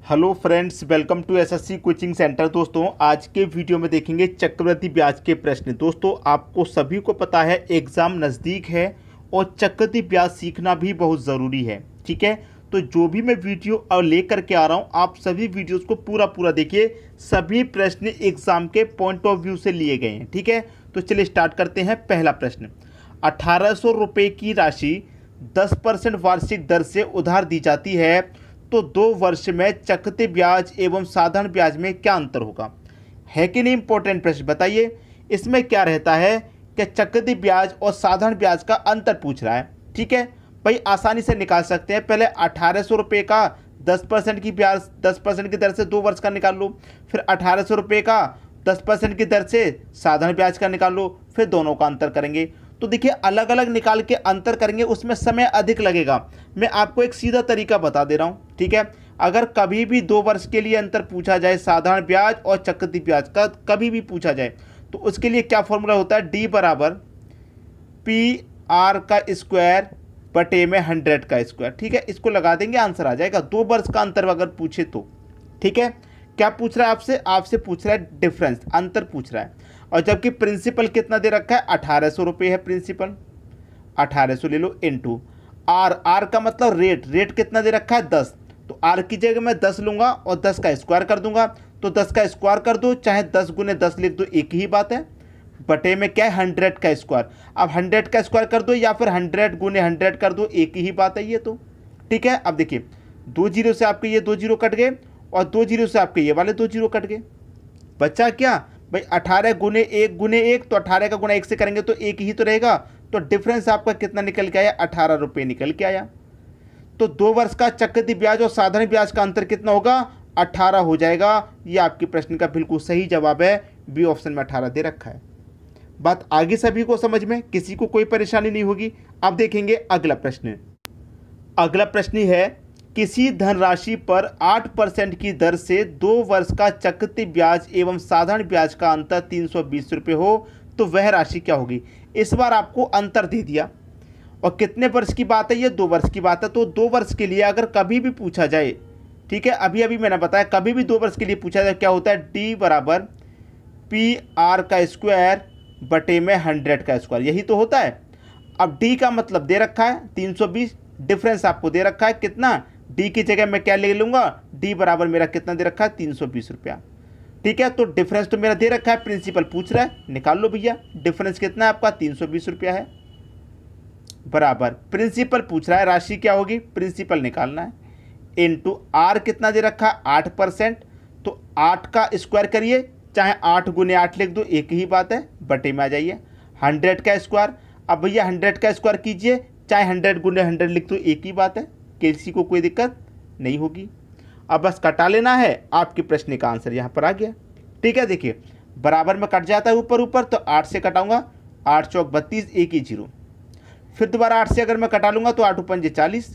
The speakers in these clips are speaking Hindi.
Hello friends, welcome to SSC coaching centre. दोस्तों, आज के वीडियो में देखेंगे चक्रवृद्धि ब्याज के प्रश्न। दोस्तों, आपको सभी को पता है एग्ज़ाम नज़दीक है और चक्रवृद्धि ब्याज सीखना भी बहुत ज़रूरी है। ठीक है, तो जो भी मैं वीडियो और लेकर के आ रहा हूँ, आप सभी वीडियोस को पूरा देखिए। सभी प्रश्न एग्ज़ाम के पॉइंट ऑफ व्यू से लिए गए हैं। ठीक है, तो चलिए स्टार्ट करते हैं। पहला प्रश्न, 1800 रुपये की राशि 10% वार्षिक दर से उधार दी जाती है, तो 2 वर्ष में चक्रवृद्धि ब्याज एवं साधारण ब्याज में क्या अंतर होगा? है कि नहीं? इंपॉर्टेंट प्रश्न बताइए। इसमें क्या रहता है कि चक्रवृद्धि ब्याज और साधारण ब्याज का अंतर पूछ रहा है। ठीक है भाई, आसानी से निकाल सकते हैं। पहले 1800 रुपये का 10% की ब्याज 10% की दर से 2 वर्ष का निकाल लो, फिर 1800 रुपये का 10% की दर से साधारण ब्याज का निकाल लो, फिर दोनों का अंतर करेंगे। तो देखिए, अलग अलग निकाल के अंतर करेंगे, उसमें समय अधिक लगेगा। मैं आपको एक सीधा तरीका बता दे रहा हूँ। ठीक है, अगर कभी भी 2 वर्ष के लिए अंतर पूछा जाए, साधारण ब्याज और चक्रवृद्धि ब्याज का कभी भी पूछा जाए, तो उसके लिए क्या फॉर्मूला होता है? डी बराबर पी आर का स्क्वायर बटे में 100 का स्क्वायर। ठीक है, इसको लगा देंगे, आंसर आ जाएगा। 2 वर्ष का अंतर अगर पूछे तो। ठीक है, क्या पूछ रहा है आपसे? आपसे पूछ रहा है डिफरेंस, अंतर पूछ रहा है। और जबकि प्रिंसिपल कितना दे रखा है? 1800 रुपये है प्रिंसिपल। 1800 ले लो इनटू आर का मतलब रेट कितना दे रखा है? 10। तो आर की जगह मैं 10 लूंगा और 10 का स्क्वायर कर दूंगा। तो 10 का स्क्वायर कर दो, चाहे 10 गुने 10 लिख दो, एक ही बात है। बटे में क्या है? 100 का स्क्वायर। अब 100 का स्क्वायर कर दो या फिर 100 गुने 100 कर दो, एक ही बात है ये तो। ठीक है, अब देखिए, 2 जीरो से आपके ये 2 जीरो कट गए और 2 जीरो से आपके ये वाले 2 जीरो कट गए। बचा क्या भाई? 18 गुने 1 तो 18 का गुना 1 से करेंगे तो एक ही तो रहेगा। तो डिफरेंस आपका कितना निकल के आया? 18 रुपये निकल के आया। तो 2 वर्ष का चक्रवृद्धि ब्याज और साधारण ब्याज का अंतर कितना होगा? 18 हो जाएगा। ये आपके प्रश्न का बिल्कुल सही जवाब है। बी ऑप्शन में 18 दे रखा है। बात आगे सभी को समझ में, किसी को कोई परेशानी नहीं होगी। अब देखेंगे अगला प्रश्न। अगला प्रश्न है, किसी धनराशि पर 8% की दर से 2 वर्ष का चक्रवृद्धि ब्याज एवं साधारण ब्याज का अंतर 320 रुपये हो, तो वह राशि क्या होगी? इस बार आपको अंतर दे दिया। और कितने वर्ष की बात है? ये 2 वर्ष की बात है। तो 2 वर्ष के लिए अगर कभी भी पूछा जाए, ठीक है, अभी मैंने बताया, कभी भी 2 वर्ष के लिए पूछा जाए, क्या होता है? डी बराबर पी आर का स्क्वायर बटे में 100 का स्क्वायर, यही तो होता है। अब डी का मतलब दे रखा है 320, डिफरेंस आपको दे रखा है कितना? डी की जगह मैं क्या ले लूंगा? डी बराबर मेरा कितना दे रखा है? 320 रुपया। ठीक है, तो डिफरेंस तो मेरा दे रखा है, प्रिंसिपल पूछ रहा है, निकाल लो भैया। डिफरेंस कितना है आपका? 320 रुपया है। बराबर प्रिंसिपल पूछ रहा है, राशि क्या होगी? प्रिंसिपल निकालना है। इनटू आर कितना दे रखा है? 8%। तो 8 का स्क्वायर करिए, चाहे 8 गुने 8 लिख दो, एक ही बात है। बटे में आ जाइए 100 का स्क्वायर। अब भैया 100 का स्क्वायर कीजिए, चाहे 100 गुने 100 लिख दो, एक ही बात है। किसी को कोई दिक्कत नहीं होगी। अब बस कटा लेना है, आपके प्रश्न का आंसर यहाँ पर आ गया। ठीक है, देखिए, बराबर में कट जाता है ऊपर ऊपर, तो 8 से कटाऊंगा, 8 चौक 32, एक ही जीरो। फिर दोबारा 8 से अगर मैं कटा लूंगा तो 8 पंजे 40।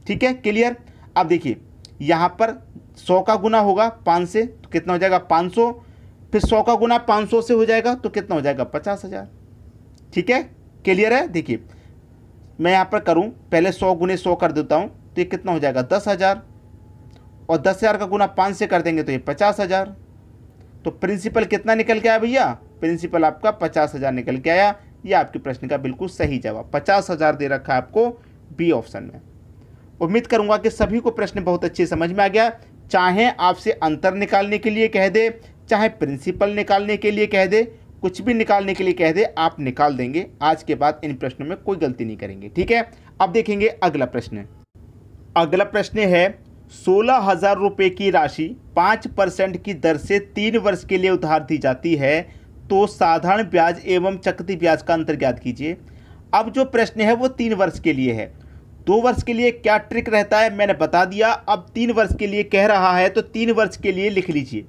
ठीक है, क्लियर। अब देखिए, यहाँ पर 100 का गुना होगा 5 से, तो कितना हो जाएगा? 500। फिर 100 का गुना 500 से हो जाएगा, तो कितना हो जाएगा? 50,000। ठीक है, क्लियर है। देखिए, मैं यहाँ पर करूँ, पहले 100 गुने 100 कर देता हूँ, तो ये कितना हो जाएगा? 10,000। और 10,000 का गुना 5 से कर देंगे तो ये 50,000। तो प्रिंसिपल कितना निकल के आया भैया? प्रिंसिपल आपका 50,000 निकल के आया। ये आपके प्रश्न का बिल्कुल सही जवाब, 50,000 दे रखा है आपको बी ऑप्शन में। उम्मीद करूंगा कि सभी को प्रश्न बहुत अच्छे समझ में आ गया। चाहे आपसे अंतर निकालने के लिए कह दे, चाहे प्रिंसिपल निकालने के लिए कह दे, कुछ भी निकालने के लिए कह दे, आप निकाल देंगे। आज के बाद इन प्रश्नों में कोई गलती नहीं करेंगे। ठीक है, अब देखेंगे अगला प्रश्न। अगला प्रश्न है, 16,000 रुपये की राशि 5% की दर से 3 वर्ष के लिए उधार दी जाती है, तो साधारण ब्याज एवं चक्रवृद्धि ब्याज का अंतर ज्ञात कीजिए। अब जो प्रश्न है वो 3 वर्ष के लिए है। 2 वर्ष के लिए क्या ट्रिक रहता है मैंने बता दिया। अब 3 वर्ष के लिए कह रहा है, तो 3 वर्ष के लिए लिख लीजिए।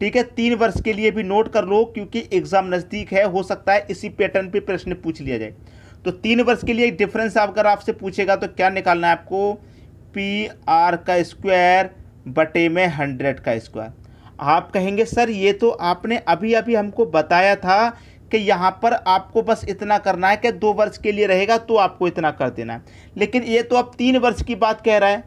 ठीक है, 3 वर्ष के लिए भी नोट कर लो, क्योंकि एग्जाम नज़दीक है, हो सकता है इसी पैटर्न पे प्रश्न पूछ लिया जाए। तो 3 वर्ष के लिए डिफरेंस अगर आपसे पूछेगा तो क्या निकालना है आपको? पी आर का स्क्वायर बटे में 100 का स्क्वायर। आप कहेंगे सर ये तो आपने अभी अभी हमको बताया था कि यहाँ पर आपको बस इतना करना है कि 2 वर्ष के लिए रहेगा तो आपको इतना कर देना है, लेकिन ये तो अब 3 वर्ष की बात कह रहा है।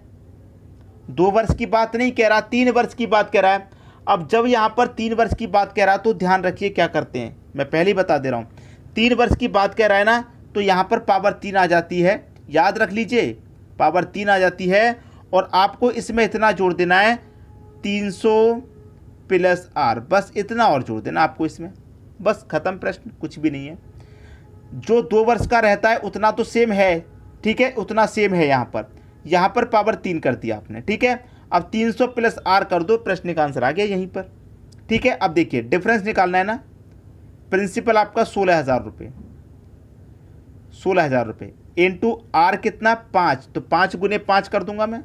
2 वर्ष की बात नहीं कह रहा, 3 वर्ष की बात कह रहा है। अब जब यहाँ पर 3 वर्ष की बात कह रहा है तो ध्यान रखिए क्या करते हैं, मैं पहले ही बता दे रहा हूँ। 3 वर्ष की बात कह रहा है ना, तो यहाँ पर पावर 3 आ जाती है, याद रख लीजिए पावर 3 आ जाती है। और आपको इसमें इतना जोड़ देना है 300 प्लस आर, बस इतना और जोड़ देना आपको इसमें, बस ख़त्म प्रश्न, कुछ भी नहीं है। जो 2 वर्ष का रहता है उतना तो सेम है, ठीक है, उतना सेम है। यहाँ पर पावर 3 कर दिया आपने, ठीक है। अब 300 प्लस आर कर दो, प्रश्न का आंसर आ गया यहीं पर, ठीक है। अब देखिए डिफरेंस निकालना है ना, प्रिंसिपल आपका 16,000 रुपये, 16,000 रुपये इंटू आर कितना 5, तो 5 गुने 5 कर दूंगा मैं,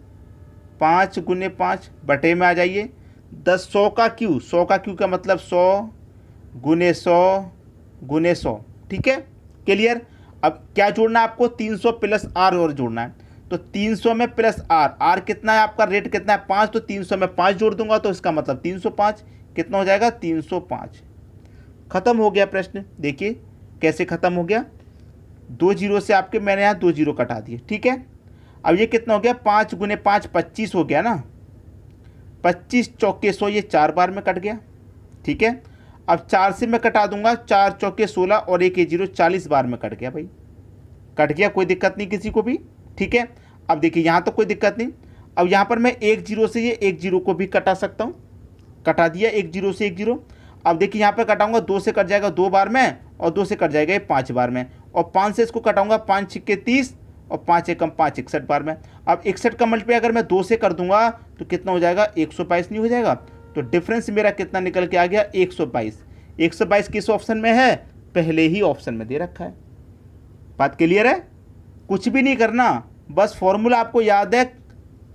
5 गुने 5 बटे में आ जाइए 10, 100 का क्यू, 100 का क्यू का मतलब 100 गुने 100 गुने 100, ठीक है, क्लियर। अब क्या जोड़ना है आपको, 300 प्लस आर और जोड़ना है, तो 300 में प्लस आर, आर कितना है आपका, रेट कितना है 5, तो 300 में 5 जोड़ दूंगा तो इसका मतलब 305, कितना हो जाएगा 305। खत्म हो गया प्रश्न। देखिए कैसे खत्म हो गया, 2 जीरो से आपके मैंने यहाँ 2 जीरो कटा दिए, ठीक है। अब ये कितना हो गया, 5 गुने 5 25 हो गया ना, 25 चौके 100, ये 4 बार में कट गया, ठीक है। अब 4 से मैं कटा दूंगा, 4 चौके 16 और 1 जीरो 40 बार में कट गया भाई, कट गया, कोई दिक्कत नहीं किसी को भी, ठीक है। अब देखिए यहाँ तो कोई दिक्कत नहीं। अब यहाँ पर मैं 1 जीरो से ये 1 जीरो को भी कटा सकता हूँ, कटा दिया 1 जीरो से 1 जीरो। अब देखिए यहाँ पर कटाऊंगा, 2 से कट जाएगा 2 बार में, और 2 से कट जाएगा ये 5 बार में, और 5 से इसको कटाऊंगा, 5 छिक्के 30 और 5 एकम 5 61 बार में। अब 61 का मल्टीप्लाई अगर मैं 2 से कर दूंगा तो कितना हो जाएगा, 122 नहीं हो जाएगा। तो डिफरेंस मेरा कितना निकल के आ गया, 122। 122 किस ऑप्शन में है, पहले ही ऑप्शन में दे रखा है। बात क्लियर है, कुछ भी नहीं करना, बस फॉर्मूला आपको याद है,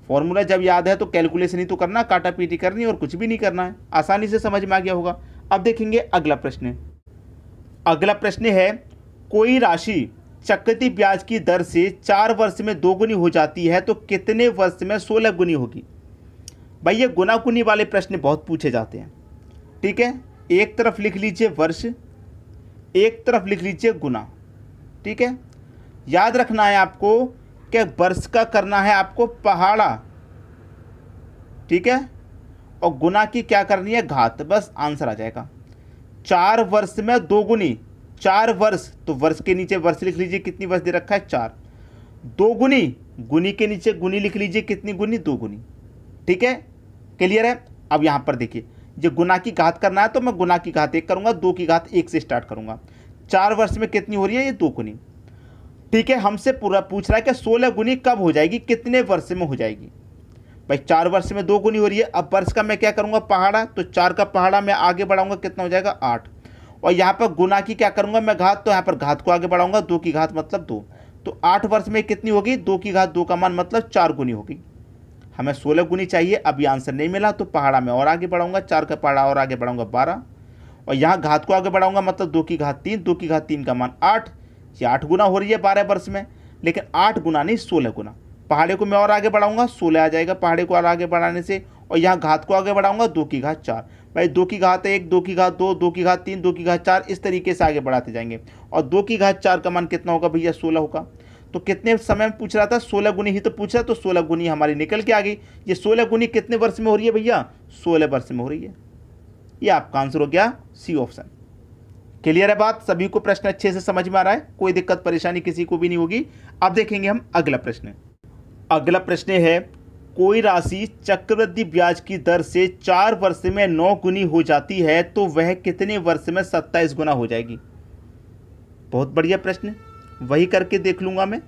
फॉर्मूला जब याद है तो कैलकुलेशन ही तो करना, काटा पीटी करनी और कुछ भी नहीं करना है, आसानी से समझ में आ गया होगा। अब देखेंगे अगला प्रश्न। अगला प्रश्न है, कोई राशि चक्रवृद्धि ब्याज की दर से 4 वर्ष में 2 गुनी हो जाती है तो कितने वर्ष में 16 गुनी होगी। भाई ये गुना गुनी वाले प्रश्न बहुत पूछे जाते हैं, ठीक है। एक तरफ लिख लीजिए वर्ष, एक तरफ लिख लीजिए गुना, ठीक है। याद रखना है आपको कि वर्ष का करना है आपको पहाड़ा, ठीक है, और गुना की क्या करनी है घात, बस आंसर आ जाएगा। 4 वर्ष में 2 गुनी, 4 वर्ष तो वर्ष के नीचे वर्ष लिख लीजिए, कितनी वर्ष दे रखा है 4, 2 गुनी, गुनी के नीचे गुनी लिख लीजिए, कितनी गुनी 2 गुनी, ठीक है, क्लियर है। अब यहाँ पर देखिए जो गुना की घात करना है तो मैं गुना की घात 1 करूँगा, 2 की घात 1 से स्टार्ट करूँगा। 4 वर्ष में कितनी हो रही है, ये 2 गुनी, ठीक है। हमसे पूरा पूछ रहा है कि 16 गुनी कब हो जाएगी, कितने वर्ष में हो जाएगी। भाई 4 वर्ष में 2 गुनी हो रही है। अब वर्ष का मैं क्या करूँगा पहाड़ा, तो 4 का पहाड़ा मैं आगे बढ़ाऊंगा, कितना हो जाएगा 8। और यहाँ पर गुना की क्या करूँगा मैं घात, तो यहाँ पर घात को आगे बढ़ाऊंगा, 2 की घात मतलब 2, तो 8 वर्ष में कितनी होगी, 2 की घात 2 का मान मतलब 4 गुनी होगी। हमें 16 गुनी चाहिए, अभी आंसर नहीं मिला तो पहाड़ा में और आगे बढ़ाऊंगा, 4 का पहाड़ा और आगे बढ़ाऊंगा 12, और यहाँ घात को आगे बढ़ाऊंगा मतलब 2 की घात 3, 2 की घात 3 का मान 8, ये 8 गुना हो रही है 12 वर्ष में, लेकिन 8 गुना नहीं 16 गुना। पहाड़े को मैं और आगे बढ़ाऊंगा, 16 आ जाएगा पहाड़े को और आगे बढ़ाने से, और यहाँ घात को आगे बढ़ाऊंगा 2 की घात 4, भाई 2 की घात 1, 2 की घात 2, 2 की घात 3, 2 की घात 4, इस तरीके से आगे बढ़ाते जाएंगे। और 2 की घात 4 का मान कितना होगा भैया 16 होगा। तो कितने समय में पूछ रहा था, 16 गुनी ही तो पूछ रहा, तो 16 गुनी हमारी निकल के आ गई। ये 16 गुनी कितने वर्ष में हो रही है भैया, 16 वर्ष में हो रही है। ये आपका आंसर हो गया सी ऑप्शन। क्लियर है बात, सभी को प्रश्न अच्छे से समझ में आ रहा है, कोई दिक्कत परेशानी किसी को भी नहीं होगी। अब देखेंगे हम अगला प्रश्न। अगला प्रश्न है, कोई राशि चक्रवृद्धि ब्याज की दर से 4 वर्ष में 9 गुनी हो जाती है तो वह कितने वर्ष में 27 गुना हो जाएगी। बहुत बढ़िया प्रश्न, वही करके देख लूंगा मैं,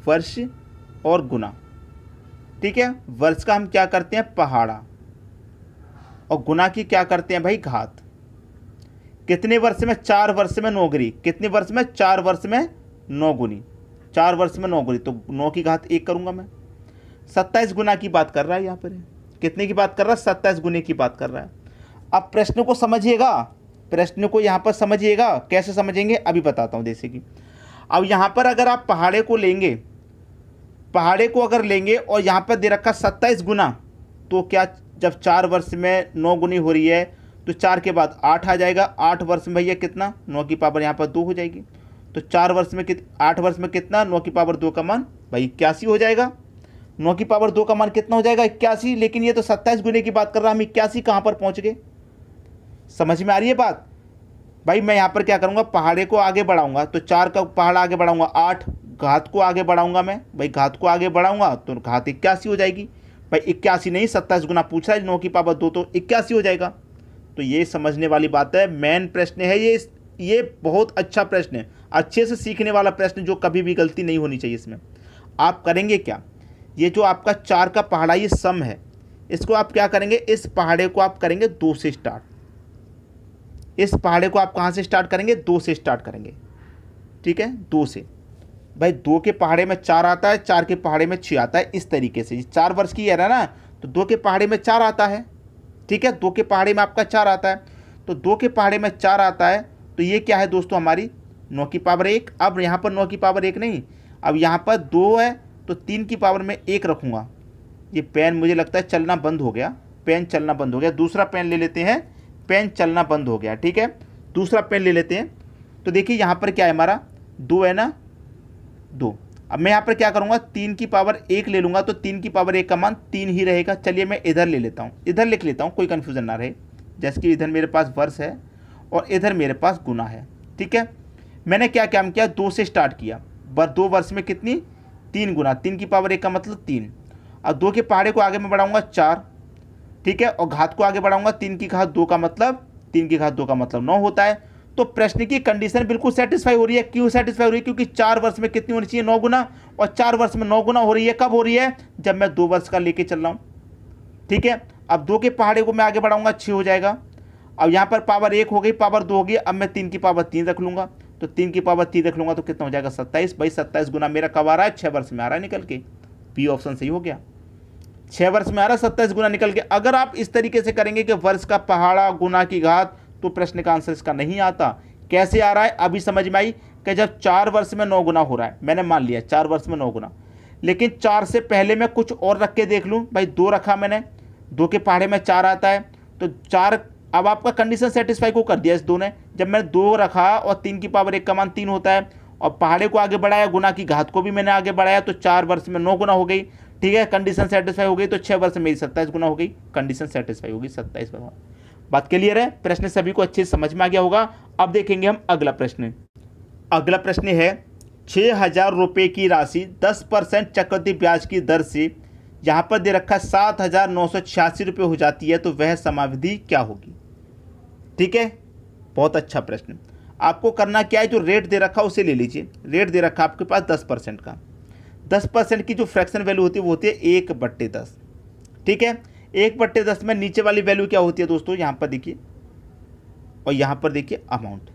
वर्ष और गुना, ठीक है। वर्ष का हम क्या करते हैं पहाड़ा, और गुना की क्या करते हैं भाई घात। कितने वर्ष में, 4 वर्ष में 9 गुनी, कितने वर्ष में 4 वर्ष में 9 गुनी, 4 वर्ष में 9 गुनी, तो 9 की घात 1 करूंगा मैं। 27 गुना की बात कर रहा है यहाँ पर, कितने की बात कर रहा है 27 गुने की बात कर रहा है। अब प्रश्न को समझिएगा, प्रश्न को यहाँ पर समझिएगा, कैसे समझेंगे अभी बताता हूँ। जैसे कि अब यहाँ पर अगर आप पहाड़े को लेंगे, पहाड़े को अगर लेंगे और यहाँ पर दे रखा 27 गुना, तो क्या जब 4 वर्ष में 9 गुनी हो रही है तो 4 के बाद 8 आ जाएगा, 8 वर्ष में भैया कितना, 9 की पावर यहाँ पर 2 हो जाएगी, तो 4 वर्ष में 8 वर्ष में कितना, 9 की पावर 2 का मान भाई 81 हो जाएगा। 9 की पावर 2 का मान कितना हो जाएगा 81, लेकिन ये तो 27 गुने की बात कर रहा, हम 81 कहाँ पर पहुँच गए। समझ में आ रही है बात भाई। मैं यहाँ पर क्या करूँगा, पहाड़े को आगे बढ़ाऊंगा तो 4 का पहाड़ा आगे बढ़ाऊंगा 8, घात को आगे बढ़ाऊंगा मैं भाई, घात को आगे बढ़ाऊंगा तो घात 81 हो जाएगी भाई। 81 नहीं 27 गुना पूछ रहा है, 9 की पावर 2 तो 81 हो जाएगा। तो ये समझने वाली बात है, मेन प्रश्न है ये बहुत अच्छा प्रश्न है, अच्छे से सीखने वाला प्रश्न, जो कभी भी गलती नहीं होनी चाहिए इसमें। आप करेंगे क्या, ये जो आपका 4 का पहाड़ा ये सम है, इसको आप क्या करेंगे, इस पहाड़े को आप करेंगे 2 से स्टार्ट। इस पहाड़े को आप कहाँ से स्टार्ट करेंगे, 2 से स्टार्ट करेंगे, ठीक है, 2 से भाई। 2 के पहाड़े में 4 आता है, 4 के पहाड़े में 6 आता है, इस तरीके से 4 वर्ष की है ना, तो 2 के पहाड़े में 4 आता है, ठीक है, 2 के पहाड़े में आपका 4 आता है, तो 2 के पहाड़े में 4 आता है, तो ये क्या है दोस्तों हमारी 9 की पावर 1। अब यहाँ पर 9 की पावर 1 नहीं, अब यहाँ पर 2 है तो 3 की पावर में 1 रखूँगा। ये पेन मुझे लगता है चलना बंद हो गया, पेन चलना बंद हो गया, दूसरा पेन ले लेते हैं, पेन चलना बंद हो गया, ठीक है, दूसरा पेन ले लेते हैं। तो देखिए यहाँ पर क्या है हमारा 2 है ना, 2। अब मैं यहाँ पर क्या करूँगा, 3 की पावर 1 ले लूँगा, तो 3 की पावर 1 का मान 3 ही रहेगा। चलिए मैं इधर ले लेता हूँ, इधर लिख लेता हूँ, कोई कन्फ्यूज़न ना रहे। जैसे कि इधर मेरे पास वर्ष है और इधर मेरे पास गुना है, ठीक है। मैंने क्या काम किया, 2 से स्टार्ट किया, 2 वर्ष में कितनी 3 गुना, 3 की पावर 1 का मतलब 3। अब 2 के पहाड़े को आगे में बढ़ाऊँगा 4, ठीक है, और घात को आगे बढ़ाऊँगा 3 की घात 2 का मतलब 3 की घात 2 का मतलब 9 होता है। तो प्रश्न की कंडीशन बिल्कुल सेटिस्फाई हो रही है। क्यों सेटिस्फाई हो रही है, क्योंकि 4 वर्ष में कितनी होनी चाहिए 9 गुना, और 4 वर्ष में 9 गुना हो रही है। कब हो रही है, जब मैं 2 वर्ष का लेके चल रहा हूँ, ठीक है। अब 2 के पहाड़े को मैं आगे बढ़ाऊंगा 6 हो जाएगा। अब यहाँ पर पावर 1 हो गई, पावर 2 हो गई, अब मैं 3 की पावर 3 रख लूँगा, तो 3 की पावर 3 रख लूँगा तो कितना हो जाएगा 27। भाई 27 गुना मेरा कब आ रहा है, 6 वर्ष में आ रहा है निकल के। बी ऑप्शन सही हो गया, 6 वर्ष में आ रहा है 27 गुना निकल के। अगर आप इस तरीके से करेंगे कि वर्ष का पहाड़ा गुना की घात, तो प्रश्न का आंसर इसका नहीं आता। कैसे आ रहा है, अभी समझ में आई कि जब 4 वर्ष में 9 गुना हो रहा है, मैंने मान लिया 4 वर्ष में 9 गुना, लेकिन 4 से पहले मैं कुछ और रख के देख लूँ। भाई 2 रखा मैंने, 2 के पहाड़े में 4 आता है, तो 4, अब आपका कंडीशन सेटिस्फाई को कर दिया इस 2 ने। जब मैंने 2 रखा और 3 की पावर 1 का मान 3 होता है, और पहाड़े को आगे बढ़ाया, गुना की घात को भी मैंने आगे बढ़ाया, तो 4 वर्ष में 9 गुना हो गई, ठीक है, कंडीशन सेटिस्फाई हो गई। तो 6 वर्ष में मेरी 27 गुना हो गई, कंडीशन सेटिस्फाई होगी 27 गुना। बात क्लियर है, प्रश्न सभी को अच्छे से समझ में आ गया होगा। अब देखेंगे हम अगला प्रश्न। अगला प्रश्न है 6,000 रुपये की राशि 10% चक्रवृद्धि ब्याज की दर से यहाँ पर दे रखा 7,986 रुपये हो जाती है, तो वह समाविधि क्या होगी। ठीक है, बहुत अच्छा प्रश्न। आपको करना क्या है, जो रेट दे रखा उसे ले लीजिए। रेट दे रखा आपके पास 10% का, 10% की जो फ्रैक्शन वैल्यू होती है वो होती है 1/10। ठीक है, 1/10 में नीचे वाली वैल्यू क्या होती है दोस्तों, यहाँ पर देखिए, और यहाँ पर देखिए अमाउंट।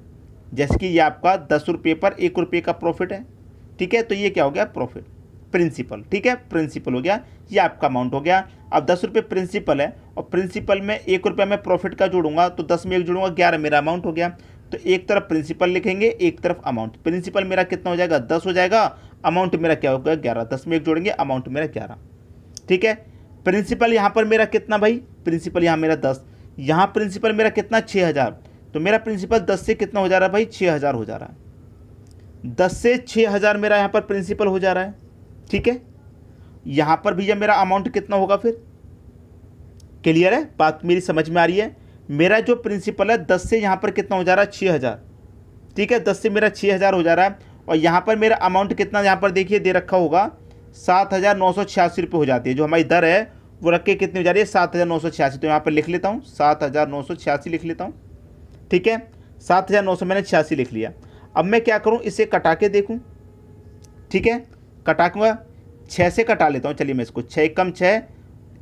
जैसे कि ये आपका 10 रुपये पर 1 रुपये का प्रॉफिट है, ठीक है, तो ये क्या हो गया, प्रॉफिट प्रिंसिपल। ठीक है, प्रिंसिपल हो गया, ये आपका अमाउंट हो गया। अब 10 रुपये प्रिंसिपल है, और प्रिंसिपल में 1 रुपये में प्रॉफिट का जोड़ूंगा, तो 10 में 1 जोड़ूंगा 11 मेरा अमाउंट हो गया। तो एक तरफ प्रिंसिपल लिखेंगे, एक तरफ अमाउंट। प्रिंसिपल मेरा कितना हो जाएगा, 10 हो जाएगा, अमाउंट मेरा क्या होगा 11। 10 में 1 जोड़ेंगे, अमाउंट मेरा 11। ठीक है, प्रिंसिपल यहाँ पर मेरा कितना भाई, प्रिंसिपल यहाँ मेरा 10, यहाँ प्रिंसिपल मेरा कितना 6,000, तो मेरा प्रिंसिपल 10 से कितना हो जा रहा है भाई, 6,000 हो जा रहा है। 10 से 6,000 मेरा यहाँ पर प्रिंसिपल हो जा रहा है। ठीक है, यहाँ पर भैया मेरा अमाउंट कितना होगा फिर, क्लियर है, बात मेरी समझ में आ रही है। मेरा जो प्रिंसिपल है 10 से यहाँ पर कितना हो जा रहा है 6,000। ठीक है, 10 से मेरा 6,000 हो जा रहा है, और यहाँ पर मेरा अमाउंट कितना यहाँ पर देखिए दे रखा होगा 7,986 रुपये हो जाती है। जो हमारी दर है वो रख के कितनी हो जा रही है 7,986। तो यहाँ पर लिख लेता हूँ 7,986 लिख लेता हूँ। ठीक है, 7,900 मैंने 86 लिख लिया। अब मैं क्या करूँ, इसे कटा के देखूँ। ठीक है, कटाऊँगा, 6 से कटा लेता हूँ। चलिए मैं इसको 6 कम 6,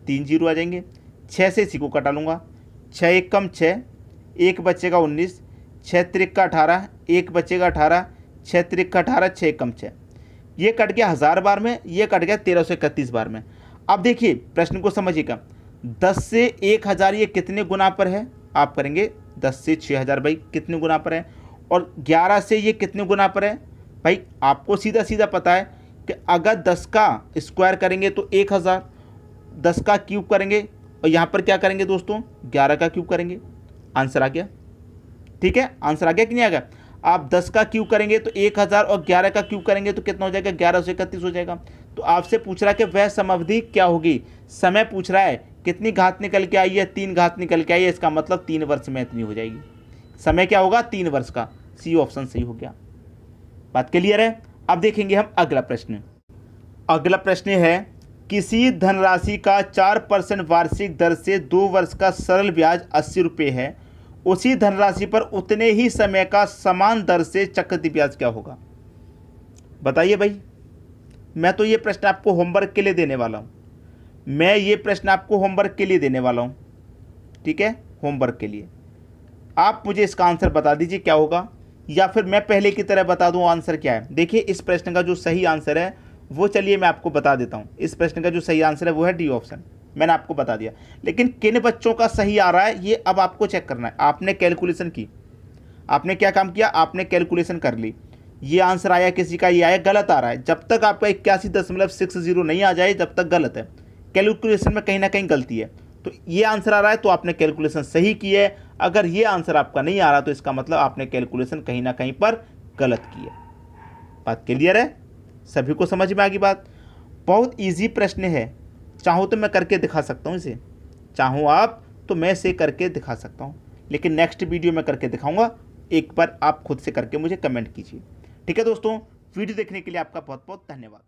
3 जीरो आ जाएंगे। 6 से इसी को कटा लूँगा, 6 1 कम 6, 1 बचेगा 19, 6 त्रिक 18, 1 बचेगा 18, 6 त्रिक 18, 6 कम 6, ये कट गया 1000 बार में, ये कट गया 1331 बार में। अब देखिए प्रश्न को समझिएगा, 10 से 1000 ये कितने गुना पर है, आप करेंगे 10 से 6,000 भाई कितने गुना पर है, और 11 से ये कितने गुना पर है भाई। आपको सीधा सीधा पता है कि अगर 10 का स्क्वायर करेंगे तो 1000, 10 का क्यूब करेंगे, और यहाँ पर क्या करेंगे दोस्तों 11 का क्यूब करेंगे, आंसर आ गया। ठीक है, आंसर आ गया कि नहीं आ गया। आप 10 का क्यूब करेंगे तो 1000, और 11 का क्यूब करेंगे तो कितना हो जाएगा 11 से 31 हो जाएगा। तो आपसे पूछ रहा है कि वह समअवधि क्या होगी। समय पूछ रहा है, कितनी घात निकल के आई है, 3 घात निकल के आई है, इसका मतलब 3 वर्ष में इतनी हो जाएगी। समय क्या होगा, 3 वर्ष का। सी ऑप्शन सही हो गया। बात क्लियर है। अब देखेंगे हम अगला प्रश्न। अगला प्रश्न है, किसी धनराशि का 4% वार्षिक दर से 2 वर्ष का सरल ब्याज 80 रुपये है, उसी धनराशि पर उतने ही समय का समान दर से चक्रवृद्धि ब्याज क्या होगा। बताइए भाई। मैं तो ये प्रश्न आपको होमवर्क के लिए देने वाला हूँ। मैं ये प्रश्न आपको होमवर्क के लिए देने वाला हूँ, ठीक है, होमवर्क के लिए। आप मुझे इसका आंसर बता दीजिए क्या होगा, या फिर मैं पहले की तरह बता दूँ आंसर क्या है। देखिए इस प्रश्न का जो सही आंसर है वो चलिए मैं आपको बता देता हूँ। इस प्रश्न का जो सही आंसर है वो है डी ऑप्शन। मैंने आपको बता दिया, लेकिन किन बच्चों का सही आ रहा है ये अब आपको चेक करना है। आपने कैलकुलेशन की, आपने क्या काम किया, आपने कैलकुलेशन कर ली, ये आंसर आया, किसी का ये आया, गलत आ रहा है। जब तक आपका 81.60 नहीं आ जाए तब तक गलत है, कैलकुलेशन में कहीं ना कहीं गलती है। तो ये आंसर आ रहा है तो आपने कैलकुलेशन सही की है। अगर ये आंसर आपका नहीं आ रहा तो इसका मतलब आपने कैलकुलेशन कहीं ना कहीं पर गलत की है। बात क्लियर है, सभी को समझ में आ गई बात। बहुत ईजी प्रश्न है, चाहो तो मैं करके दिखा सकता हूँ इसे, चाहो आप तो मैं इसे करके दिखा सकता हूँ, लेकिन नेक्स्ट वीडियो में करके दिखाऊंगा। एक बार आप खुद से करके मुझे कमेंट कीजिए। ठीक है दोस्तों, वीडियो देखने के लिए आपका बहुत बहुत धन्यवाद।